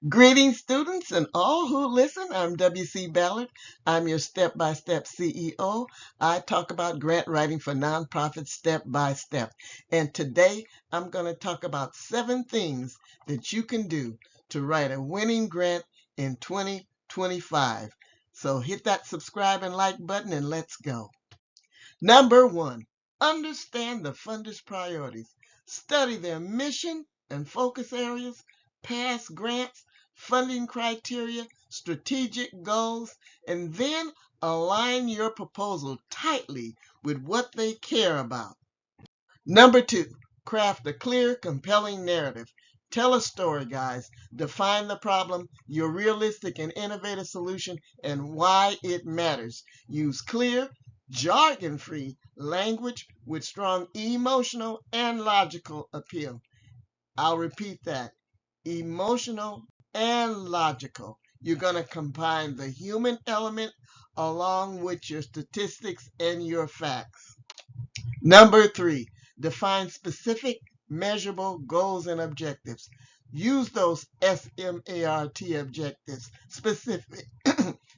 Greetings, students, and all who listen. I'm W.C. Ballard. I'm your step-by-step CEO. I talk about grant writing for nonprofits step by step. And today I'm going to talk about 7 things that you can do to write a winning grant in 2025. So hit that subscribe and like button and let's go. Number 1, understand the funder's priorities. Study their mission and focus areas, past grants, funding criteria, strategic goals, and then align your proposal tightly with what they care about. Number 2, craft a clear, compelling narrative. Tell a story, guys. Define the problem, your realistic and innovative solution, and why it matters. Use clear, jargon-free language with strong emotional and logical appeal. I'll repeat that. Emotional and logical. You're going to combine the human element along with your statistics and your facts. Number 3, define specific, measurable goals and objectives. Use those SMART objectives. Specific,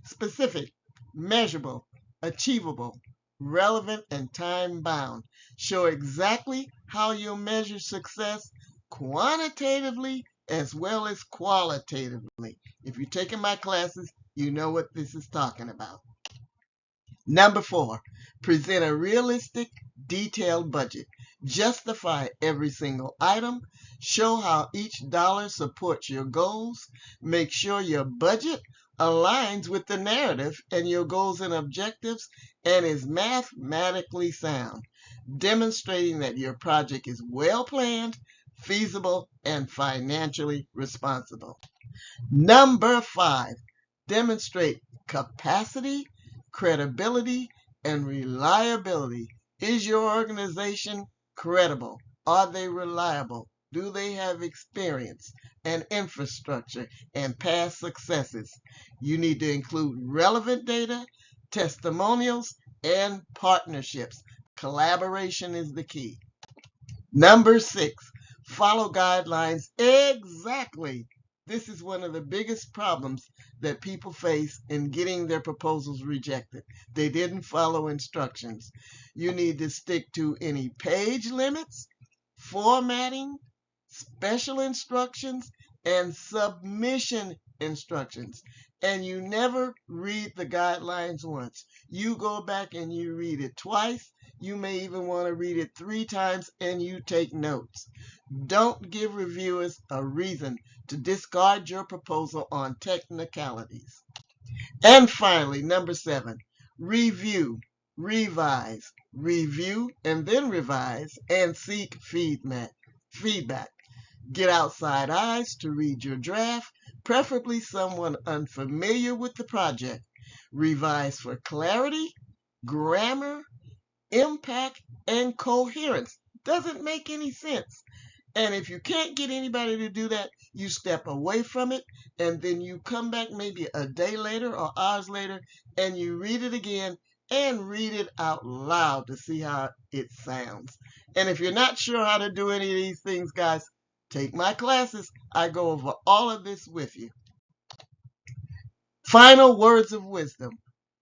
specific, measurable, achievable, relevant, and time-bound. Show exactly how you'll measure success quantitatively as well as qualitatively. If you're taking my classes, you know what this is talking about. Number 4, present a realistic, detailed budget. Justify every single item. Show how each dollar supports your goals. Make sure your budget aligns with the narrative and your goals and objectives and is mathematically sound, demonstrating that your project is well planned, feasible, and financially responsible. Number 5, demonstrate capacity, credibility, and reliability. Is your organization credible? Are they reliable? Do they have experience and infrastructure and past successes? You need to include relevant data, testimonials, and partnerships. Collaboration is the key. Number 6, follow guidelines exactly. This is one of the biggest problems that people face in getting their proposals rejected. They didn't follow instructions. You need to stick to any page limits, formatting, special instructions, and submission instructions. And you never read the guidelines once. You go back and you read it twice. You may even want to read it 3 times and you take notes. Don't give reviewers a reason to discard your proposal on technicalities. And finally, number 7, review, revise, review, and then revise, and seek feedback. Get outside eyes to read your draft, preferably someone unfamiliar with the project. Revise for clarity, grammar, impact, and coherence. Doesn't make any sense. And if you can't get anybody to do that, you step away from it, and then you come back maybe a day later or hours later, and you read it again and read it out loud to see how it sounds. And if you're not sure how to do any of these things, guys, take my classes. I go over all of this with you. Final words of wisdom.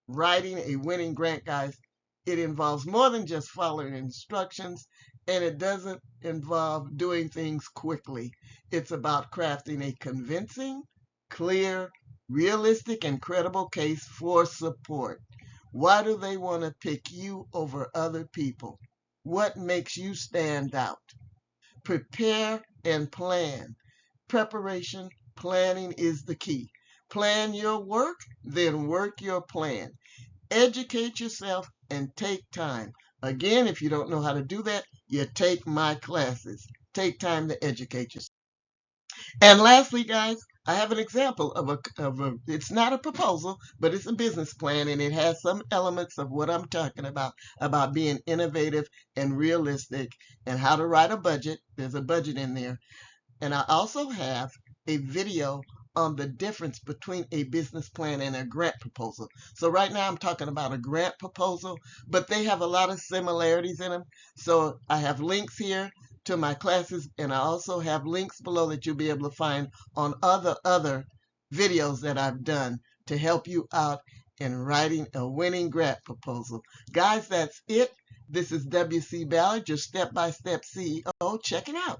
Writing a winning grant, guys, it involves more than just following instructions, and it doesn't involve doing things quickly. It's about crafting a convincing, clear, realistic, and credible case for support. Why do they want to pick you over other people? What makes you stand out? Prepare and plan. Preparation, planning is the key. Plan your work, then work your plan. Educate yourself and take time. Again, if you don't know how to do that, you take my classes. Take time to educate yourself. And lastly, guys, I have an example of a it's not a proposal, but it's a business plan, and it has some elements of what I'm talking about being innovative and realistic and how to write a budget. There's a budget in there. And I also have a video on the difference between a business plan and a grant proposal. So right now I'm talking about a grant proposal, but they have a lot of similarities in them. So I have links here to my classes, and I also have links below that you'll be able to find on other videos that I've done to help you out in writing a winning grant proposal. Guys, that's it. This is W.C. Ballard, your step-by-step CEO. Check it out.